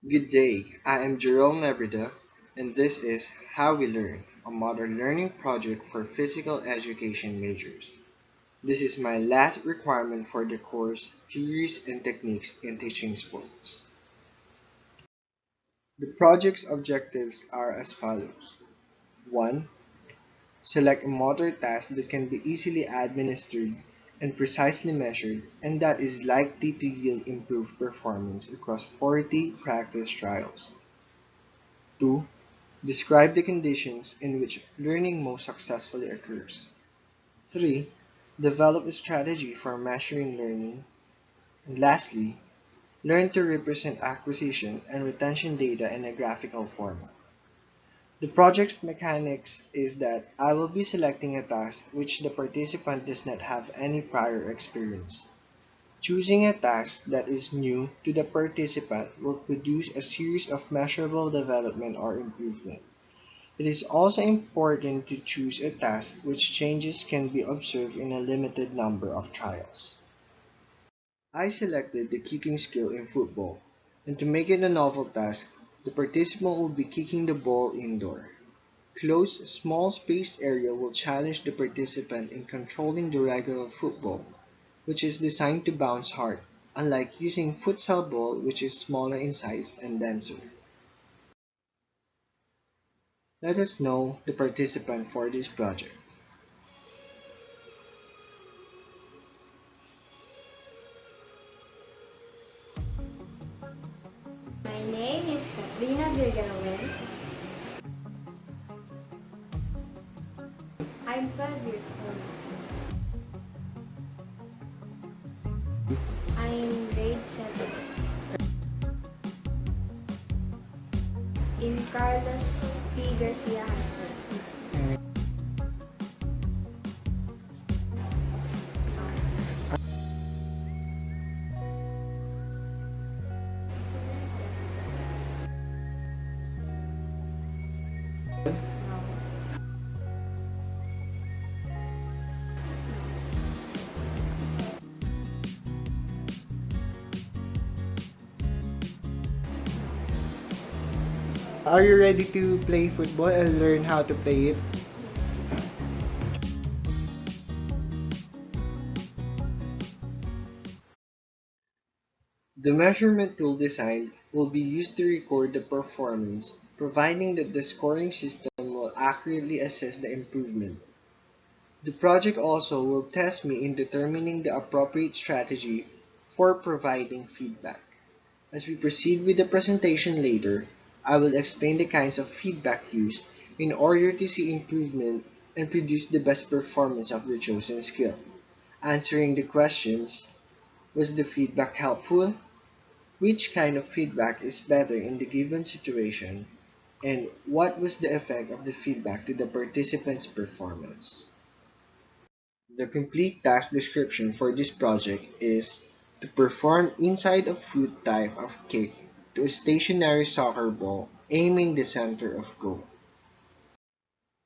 Good day, I am Jerome Lebrida, and this is How We Learn, a modern learning project for physical education majors. This is my last requirement for the course Theories and Techniques in Teaching Sports. The project's objectives are as follows. 1. Select a motor task that can be easily administered and precisely measured and that is likely to yield improved performance across 40 practice trials. 2. Describe the conditions in which learning most successfully occurs. 3. Develop a strategy for measuring learning. And lastly, learn to represent acquisition and retention data in a graphical format. The project's mechanics is that I will be selecting a task which the participant does not have any prior experience. Choosing a task that is new to the participant will produce a series of measurable development or improvement. It is also important to choose a task which changes can be observed in a limited number of trials. I selected the kicking skill in football, and to make it a novel task, the participant will be kicking the ball indoor. Closed, small spaced area will challenge the participant in controlling the regular football, which is designed to bounce hard, unlike using futsal ball which is smaller in size and denser. Let us know the participant for this project. My name is Katrina Villarreal. I'm 12 years old. I'm in grade 7 in Carlos P. Garcia High School. Are you ready to play football and learn how to play it? The measurement tool designed will be used to record the performance, providing that the scoring system will accurately assess the improvement. The project also will test me in determining the appropriate strategy for providing feedback. As we proceed with the presentation later, I will explain the kinds of feedback used in order to see improvement and produce the best performance of the chosen skill. Answering the questions, was the feedback helpful? Which kind of feedback is better in the given situation? And what was the effect of the feedback to the participant's performance? The complete task description for this project is to perform inside a foot type of kick to a stationary soccer ball aiming the center of goal.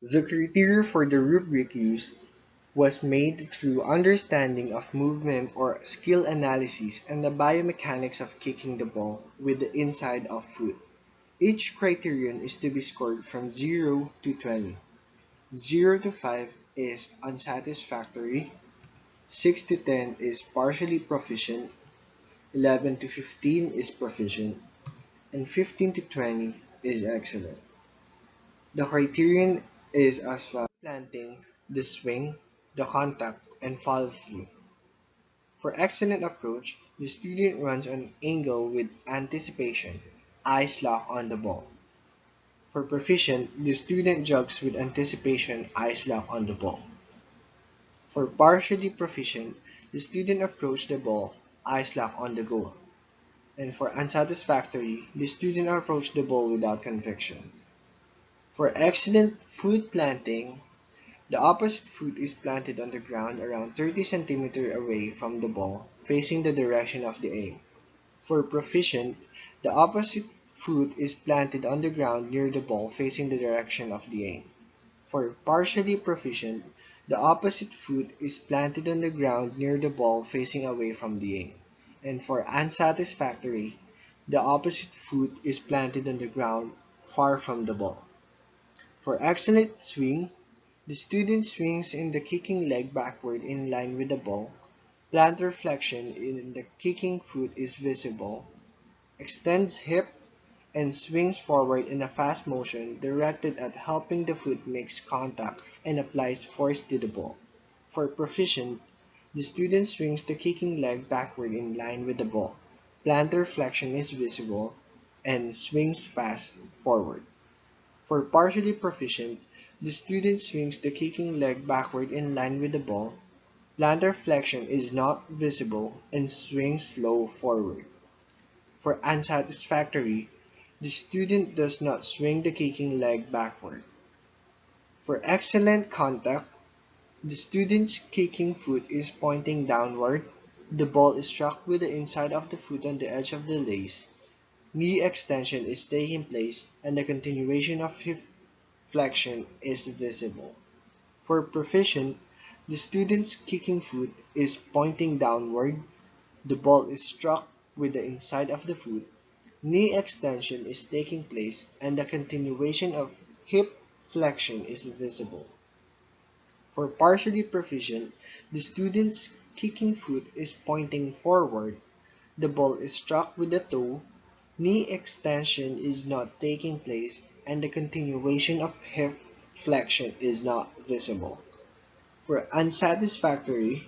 The criteria for the rubric used was made through understanding of movement or skill analysis and the biomechanics of kicking the ball with the inside of foot. Each criterion is to be scored from 0 to 20. 0 to 5 is unsatisfactory, 6 to 10 is partially proficient, 11 to 15 is proficient, and 15 to 20 is excellent. The criterion is as follows: planting, the swing, the contact, and follow through. For excellent approach, the student runs an angle with anticipation, eyes locked on the ball. For proficient, the student jogs with anticipation, eyes locked on the ball. For partially proficient, the student approached the ball, eyes locked on the goal. And for unsatisfactory, the student approached the ball without conviction. For excellent foot planting, the opposite foot is planted on the ground around 30 cm away from the ball, facing the direction of the aim. For proficient, the opposite foot is planted on the ground near the ball, facing the direction of the aim. For partially proficient, the opposite foot is planted on the ground near the ball, facing away from the aim. And for unsatisfactory, The opposite foot is planted on the ground, far from the ball. For excellent swing, the student swings in the kicking leg backward in line with the ball. Plantar flexion in the kicking foot is visible. Extends hip and swings forward in a fast motion directed at helping the foot make contact and applies force to the ball. For proficient, the student swings the kicking leg backward in line with the ball. Plantar flexion is visible and swings fast forward. For partially proficient, the student swings the kicking leg backward in line with the ball. Plantar flexion is not visible and swings slow forward. For unsatisfactory, the student does not swing the kicking leg backward. For excellent contact, the student's kicking foot is pointing downward. The ball is struck with the inside of the foot on the edge of the lace. Knee extension is taking place and the continuation of hip flexion is visible. For proficient, the student's kicking foot is pointing downward. The ball is struck with the inside of the foot. Knee extension is taking place and the continuation of hip flexion is visible. For partially proficient, the student's kicking foot is pointing forward. The ball is struck with the toe. Knee extension is not taking place and the continuation of hip flexion is not visible. For unsatisfactory,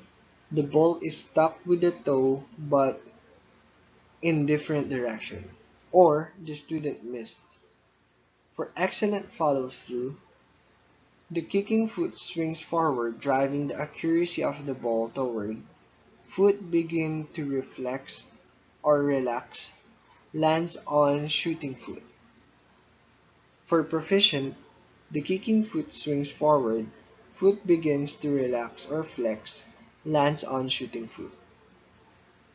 the ball is stuck with the toe but in different direction, or the student missed. For excellent follow-through, the kicking foot swings forward, driving the accuracy of the ball toward. Foot begin to reflex or relax, lands on shooting foot. For proficient, the kicking foot swings forward, foot begins to relax or flex, lands on shooting foot.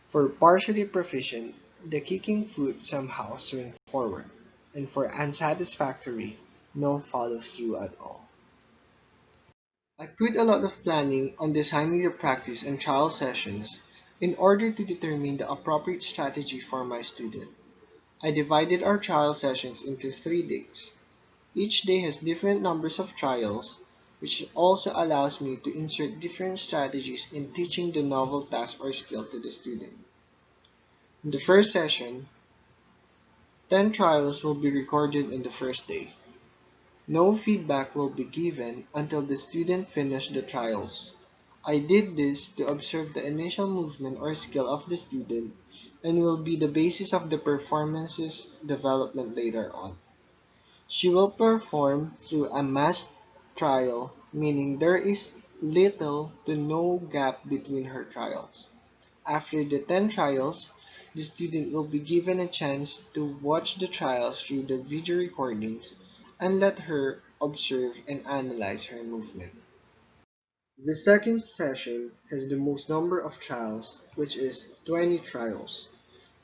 For partially proficient, the kicking foot somehow swings forward, and for unsatisfactory, no follow-through at all. I put a lot of planning on designing the practice and trial sessions in order to determine the appropriate strategy for my student. I divided our trial sessions into 3 days. Each day has different numbers of trials, which also allows me to insert different strategies in teaching the novel task or skill to the student. In the first session, 10 trials will be recorded in the first day. No feedback will be given until the student finishes the trials. I did this to observe the initial movement or skill of the student and will be the basis of the performance's development later on. She will perform through a masked trial, meaning there is little to no gap between her trials. After the 10 trials, the student will be given a chance to watch the trials through the video recordings and let her observe and analyze her movement. The second session has the most number of trials, which is 20 trials.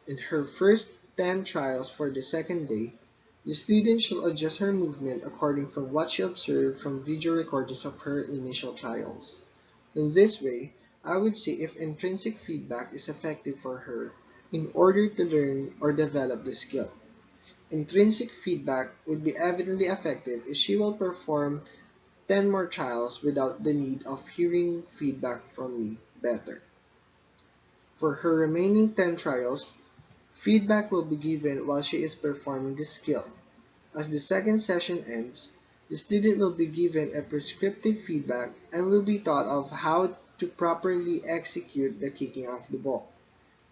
In her first 10 trials for the second day, the student shall adjust her movement according from what she observed from video recordings of her initial trials. In this way, I would see if intrinsic feedback is effective for her in order to learn or develop the skill. Intrinsic feedback would be evidently effective if she will perform 10 more trials without the need of hearing feedback from me better. For her remaining 10 trials, feedback will be given while she is performing the skill. As the second session ends, the student will be given a prescriptive feedback and will be taught of how to properly execute the kicking of the ball.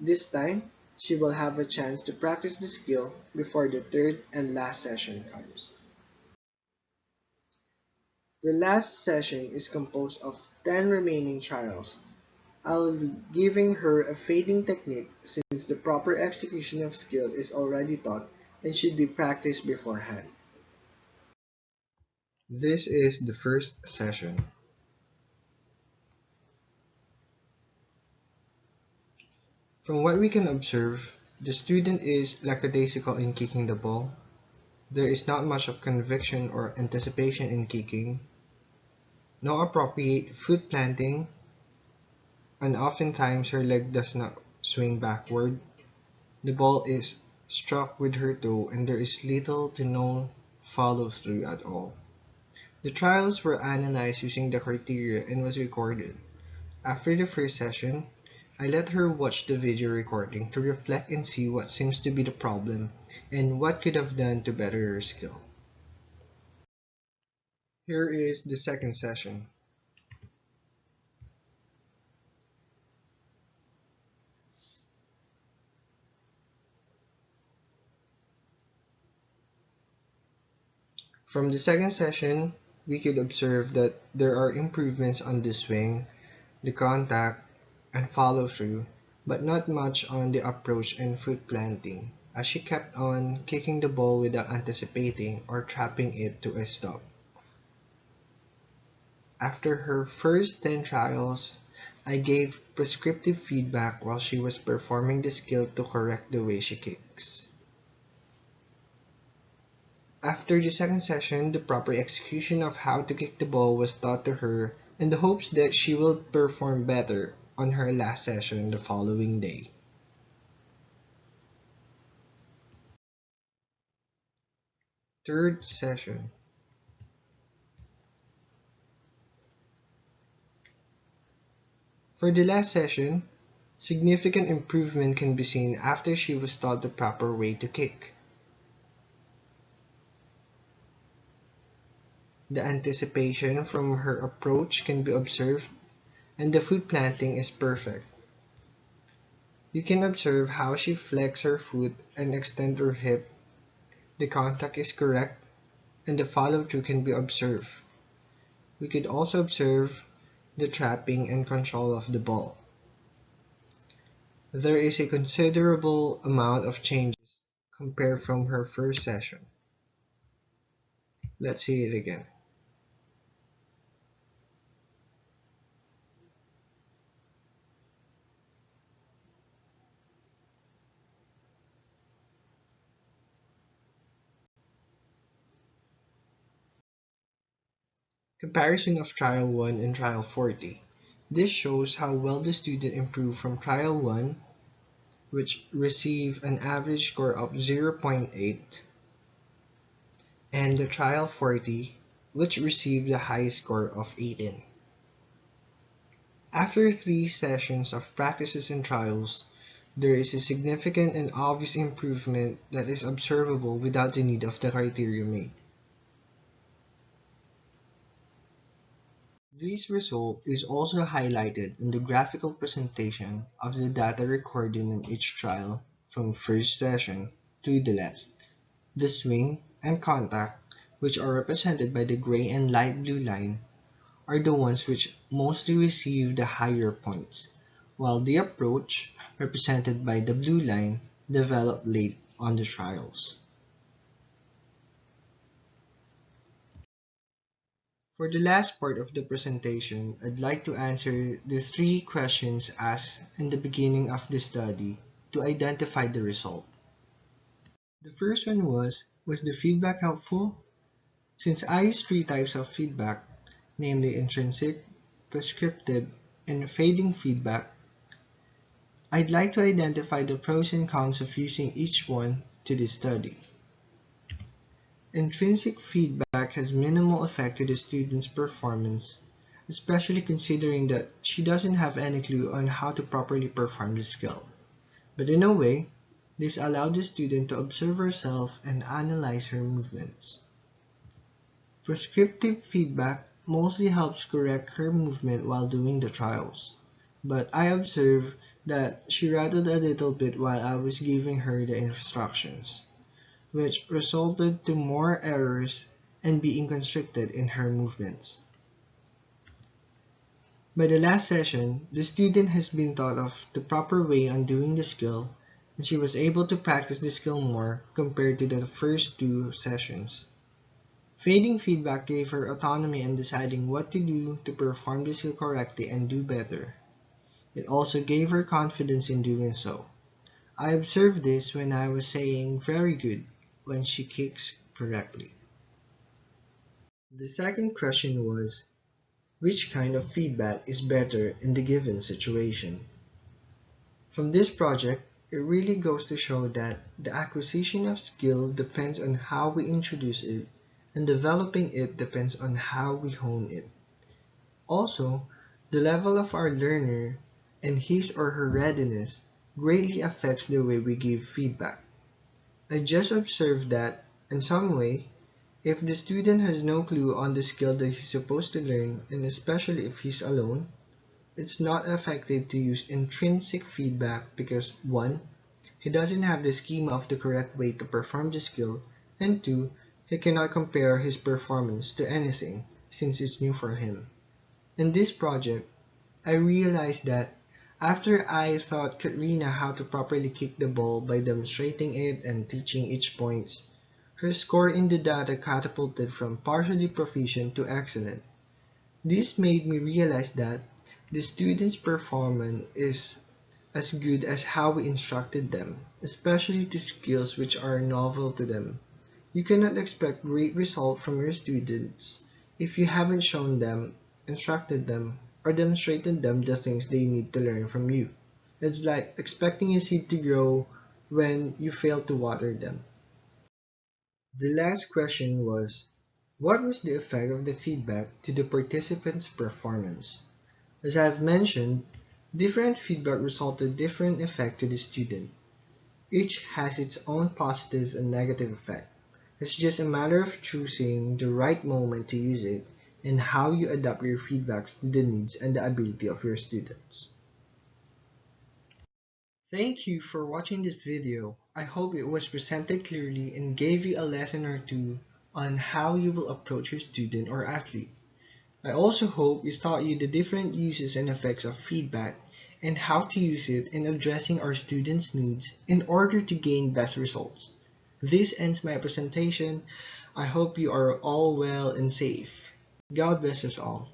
This time, she will have a chance to practice the skill before the third and last session comes. The last session is composed of 10 remaining trials. I'll be giving her a fading technique since the proper execution of skill is already taught and should be practiced beforehand. This is the first session. From what we can observe, the student is lackadaisical in kicking the ball. There is not much of conviction or anticipation in kicking, no appropriate foot planting, and oftentimes her leg does not swing backward. The ball is struck with her toe and there is little to no follow-through at all. The trials were analyzed using the criteria and was recorded. After the first session, I let her watch the video recording to reflect and see what seems to be the problem and what could have done to better her skill. Here is the second session. From the second session, we could observe that there are improvements on the swing, the contact, and follow-through, but not much on the approach and foot planting, as she kept on kicking the ball without anticipating or trapping it to a stop. After her first 10 trials, I gave prescriptive feedback while she was performing the skill to correct the way she kicks. After the second session, the proper execution of how to kick the ball was taught to her in the hopes that she will perform better on her last session the following day. Third session. For the last session, significant improvement can be seen after she was taught the proper way to kick. The anticipation from her approach can be observed, and the foot planting is perfect. You can observe how she flexes her foot and extends her hip. The contact is correct, and the follow-through can be observed. We could also observe the trapping and control of the ball. There is a considerable amount of changes compared from her first session. Let's see it again. Comparison of Trial 1 and Trial 40. This shows how well the student improved from Trial 1, which received an average score of 0.8, and the Trial 40, which received the highest score of 18. After 3 sessions of practices and trials, there is a significant and obvious improvement that is observable without the need of the criteria made. This result is also highlighted in the graphical presentation of the data recorded in each trial from first session to the last. The swing and contact, which are represented by the gray and light blue line, are the ones which mostly receive the higher points, while the approach, represented by the blue line, developed late on the trials. For the last part of the presentation, I'd like to answer the 3 questions asked in the beginning of the study to identify the result. The first one was the feedback helpful? Since I use 3 types of feedback, namely intrinsic, prescriptive, and fading feedback, I'd like to identify the pros and cons of using each one to this study. Intrinsic feedback has minimal effect to the student's performance, especially considering that she doesn't have any clue on how to properly perform the skill. But in a way, this allowed the student to observe herself and analyze her movements. Prescriptive feedback mostly helps correct her movement while doing the trials, but I observed that she rattled a little bit while I was giving her the instructions, which resulted to more errors and being constricted in her movements. By the last session, the student has been taught of the proper way on doing the skill, and she was able to practice the skill more compared to the first 2 sessions. Fading feedback gave her autonomy in deciding what to do to perform the skill correctly and do better. It also gave her confidence in doing so. I observed this when I was saying very good when she kicks correctly. The second question was, which kind of feedback is better in the given situation? From this project, It really goes to show that the acquisition of skill depends on how we introduce it, and developing it depends on how we hone it. Also, the level of our learner and his or her readiness greatly affects the way we give feedback. I just observed that, in some way, if the student has no clue on the skill that he's supposed to learn, and especially if he's alone, it's not effective to use intrinsic feedback because 1. He doesn't have the schema of the correct way to perform the skill, and 2. He cannot compare his performance to anything since it's new for him. In this project, I realized that after I taught Katrina how to properly kick the ball by demonstrating it and teaching each point, her score in the data catapulted from partially proficient to excellent. This made me realize that the students' performance is as good as how we instructed them, especially to skills which are novel to them. You cannot expect great results from your students if you haven't shown them, instructed them, or demonstrated them the things they need to learn from you. It's like expecting a seed to grow when you fail to water them. The last question was, what was the effect of the feedback to the participants' performance? As I've mentioned, different feedback resulted different effect to the student. Each has its own positive and negative effect. It's just a matter of choosing the right moment to use it and how you adapt your feedbacks to the needs and the ability of your students. Thank you for watching this video. I hope it was presented clearly and gave you a lesson or two on how you will approach your student or athlete. I also hope it taught you the different uses and effects of feedback and how to use it in addressing our students' needs in order to gain best results. This ends my presentation. I hope you are all well and safe. God bless us all.